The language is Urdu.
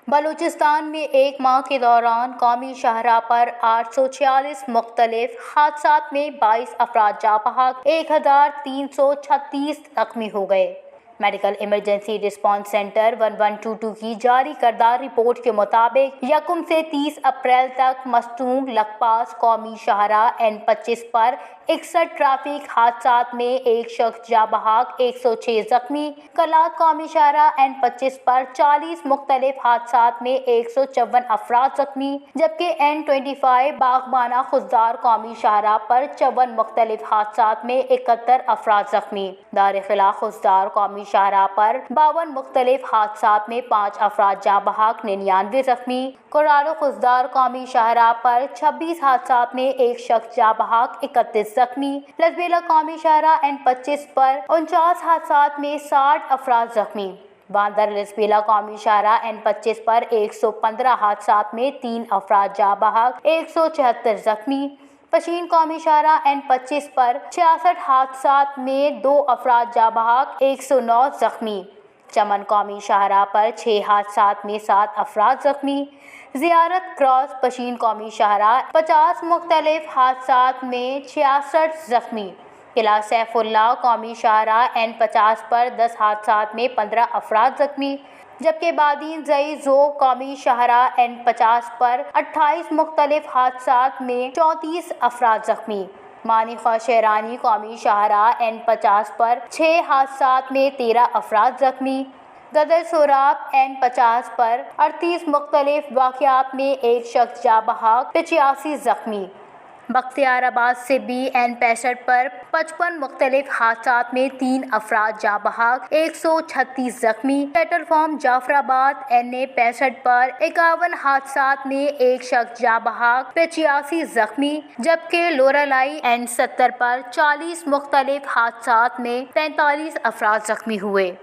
بلوچستان میں ایک ماہ کے دوران قومی شاہراہ پر 846 مختلف حادثات میں 22 افراد جاں بحق، 1336 زخمی ہو گئے۔ میڈیکل ایمرجنسی رسپانس سینٹر 1122 کی جاری کردہ رپورٹ کے مطابق یکم سے 30 اپریل تک مصدوم لکپاس قومی شاہراہ N25 پر 61 ٹریفک حادثات میں ایک شخص جاں بحق، 106 زخمی۔ کلات قومی شاہراہ N25 پر 40 مختلف حادثات میں 154 افراد زخمی، جبکہ N25 باغبانہ خضدار قومی شاہراہ پر 54 مختلف حادثات میں 71 افراد زخمی۔ دارقلعہ خضدار قومی شاہراہ پر 52 مختلف حادثات میں 5 افراد جاں بحق، 99 زخمی۔ کورالو خضدار قومی شاہراہ پر 26 حادثات میں ایک شخص جاں بحق، 31 زخمی۔ لسبیلا قومی شاہراہ N25 پر 49 حادثات میں 60 افراد زخمی۔ باندر لسبیلا قومی شاہراہ N25 پر 115 حادثات میں 3 افراد جاں بحق، 176 زخمی۔ پشین قومی شاہراہ N25 پر 66 حادثات میں 2 افراد جاں بحق، 109 زخمی۔ چمن قومی شاہراہ پر 6 حادثات میں 7 افراد زخمی۔ زیارت کراس پشین قومی شاہراہ 50 مختلف حادثات میں 66 زخمی۔ قلعہ سیف اللہ قومی شاہراہ N50 پر 10 حادثات میں 15 افراد زخمی، جبکہ بادین زئی ذوب قومی شاہراہ N50 پر 28 مختلف حادثات میں 34 افراد زخمی۔ مانی خواہ شیرانی قومی شاہراہ N50 پر 6 حادثات میں 13 افراد زخمی۔ گدر سوراب N50 پر 38 مختلف واقعات میں ایک شخص جاں بحق، 85 زخمی۔ بختیار آباد سے بھی N65 پر 55 مختلف حادثات میں 3 افراد جاں بحق، 136 زخمی۔ پیٹرول فارم جعفر آباد NA65 پر 51 حادثات میں ایک شخص جاں بحق، 85 زخمی، جبکہ لورالائی N70 پر 40 مختلف حادثات میں 45 افراد زخمی ہوئے۔